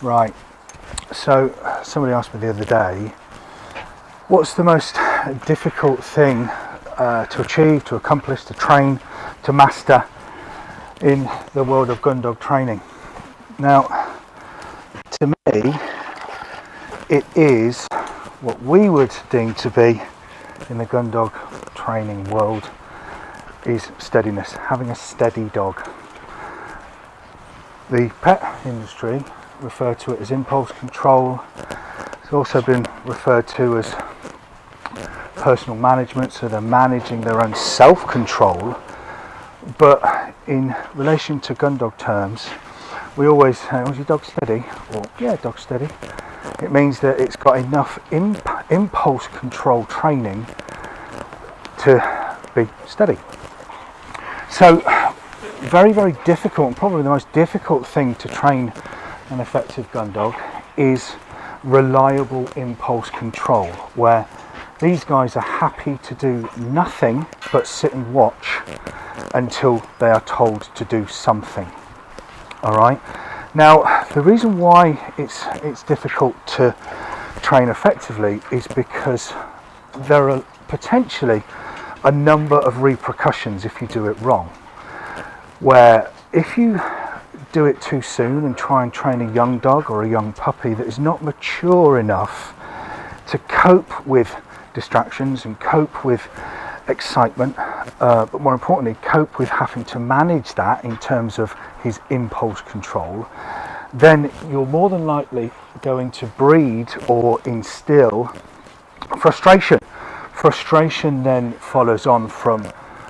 Right, so somebody asked me the other day, what's the most difficult thing to achieve, to accomplish, to train, to master in the world of gun dog training? Now, to me, it is what we would deem to be, in the gun dog training world, is steadiness, having a steady dog. The pet industry refer to it as impulse control. It's also been referred to as personal management, so they're managing their own self-control. But in relation to gun dog terms, we always say, "Was your dog steady?" Or, "Yeah, dog steady." It means that it's got enough impulse control training to be steady. So very, very difficult, and probably the most difficult thing to train an effective gun dog is reliable impulse control, where these guys are happy to do nothing but sit and watch until they are told to do something. Alright, now the reason why it's difficult to train effectively is because there are potentially a number of repercussions if you do it wrong, where if you do it too soon and try and train a young dog or a young puppy that is not mature enough to cope with distractions and cope with excitement, but more importantly cope with having to manage that in terms of his impulse control, then you're more than likely going to breed or instill frustration. Frustration then follows on from,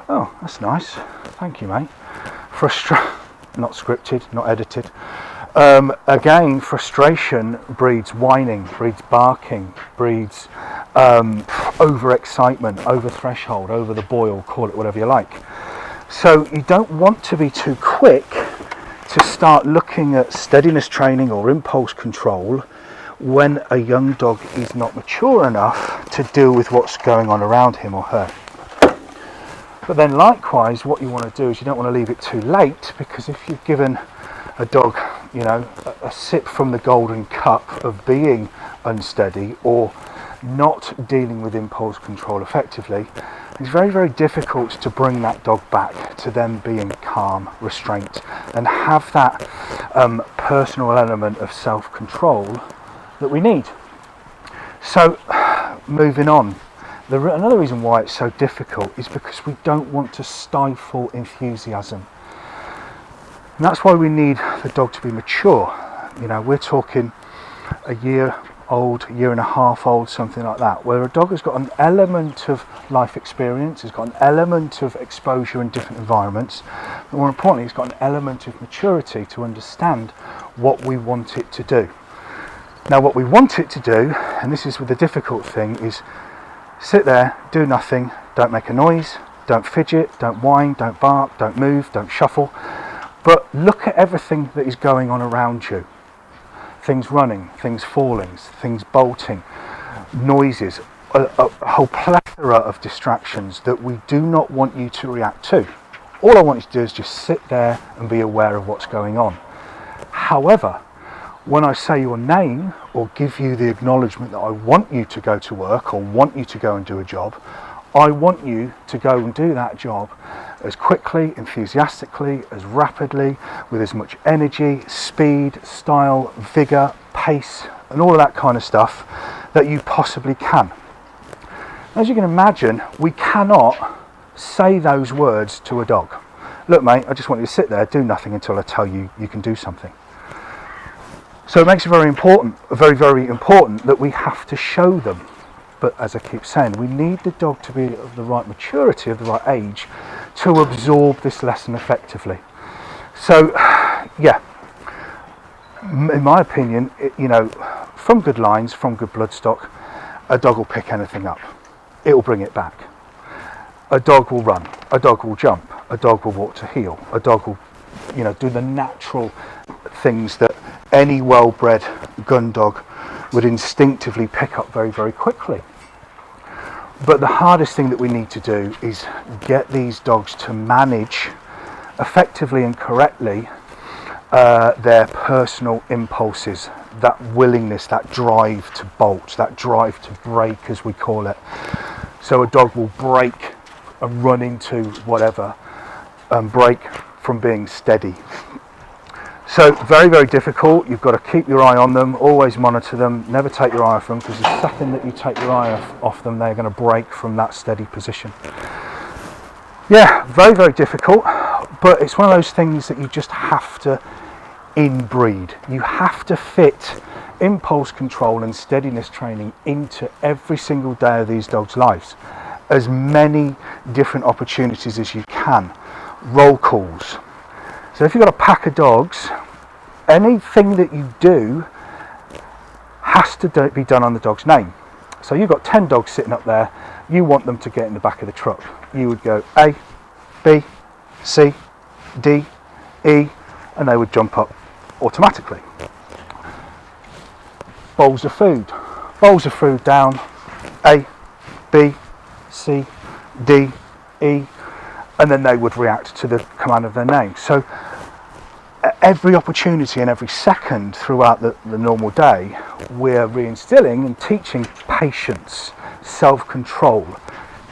"Oh, that's nice, thank you, mate." Not scripted, not edited. Again, frustration breeds whining, breeds barking, breeds overexcitement, over threshold, over the boil, call it whatever you like. So you don't want to be too quick to start looking at steadiness training or impulse control when a young dog is not mature enough to deal with what's going on around him or her. But then likewise, what you want to do is you don't want to leave it too late, because if you've given a dog, a sip from the golden cup of being unsteady or not dealing with impulse control effectively, it's very, very difficult to bring that dog back to them being calm, restraint, and have that personal element of self-control that we need. So, moving on. Another reason why it's so difficult is because we don't want to stifle enthusiasm. And that's why we need the dog to be mature. We're talking a year old, year and a half old, something like that, where a dog has got an element of life experience, has got an element of exposure in different environments, but more importantly, it's got an element of maturity to understand what we want it to do. Now, what we want it to do, and this is the difficult thing, is sit there, do nothing, don't make a noise, don't fidget, don't whine, don't bark, don't move, don't shuffle, but look at everything that is going on around you. Things running, things falling, things bolting, noises, a whole plethora of distractions that we do not want you to react to. All I want you to do is just sit there and be aware of what's going on. However, when I say your name or give you the acknowledgement that I want you to go to work or want you to go and do a job, I want you to go and do that job as quickly, enthusiastically, as rapidly, with as much energy, speed, style, vigour, pace, and all of that kind of stuff that you possibly can. As you can imagine, we cannot say those words to a dog. "Look, mate, I just want you to sit there, do nothing until I tell you you can do something." So it makes it very, very important that we have to show them. But as I keep saying, we need the dog to be of the right maturity, of the right age, to absorb this lesson effectively. So, yeah, in my opinion, from good lines, from good bloodstock, a dog will pick anything up. It will bring it back. A dog will run. A dog will jump. A dog will walk to heel. A dog will, do the natural things that any well-bred gun dog would instinctively pick up very, very quickly. But the hardest thing that we need to do is get these dogs to manage effectively and correctly their personal impulses, that willingness, that drive to bolt, that drive to break, as we call it. So a dog will break and run into whatever, and break from being steady. So very, very difficult. You've got to keep your eye on them, always monitor them, never take your eye off them, because the second that you take your eye off them, they're going to break from that steady position. Yeah, very, very difficult, but it's one of those things that you just have to inbreed. You have to fit impulse control and steadiness training into every single day of these dogs' lives. As many different opportunities as you can. Roll calls. So if you've got a pack of dogs, anything that you do has to be done on the dog's name. So you've got 10 dogs sitting up there, you want them to get in the back of the truck. You would go A, B, C, D, E, and they would jump up automatically. Bowls of food. Bowls of food down, A, B, C, D, E, and then they would react to the command of their name. So every opportunity and every second throughout the normal day, we're reinstilling and teaching patience, self-control,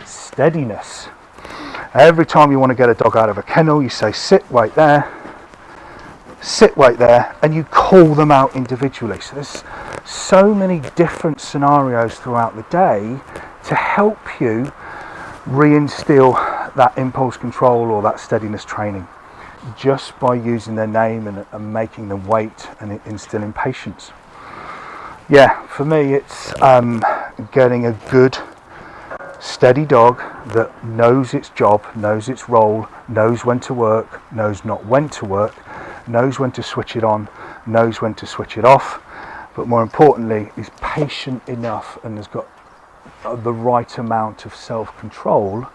steadiness. Every time you want to get a dog out of a kennel, you say sit, wait there, and you call them out individually. So there's so many different scenarios throughout the day to help you reinstill that impulse control or that steadiness training, just by using their name and making them wait and instilling patience. Yeah, for me it's getting a good steady dog that knows its job, knows its role, knows when to work, knows not when to work, knows when to switch it on, knows when to switch it off, but more importantly is patient enough and has got the right amount of self-control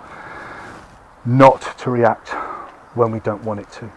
not to react when we don't want it to.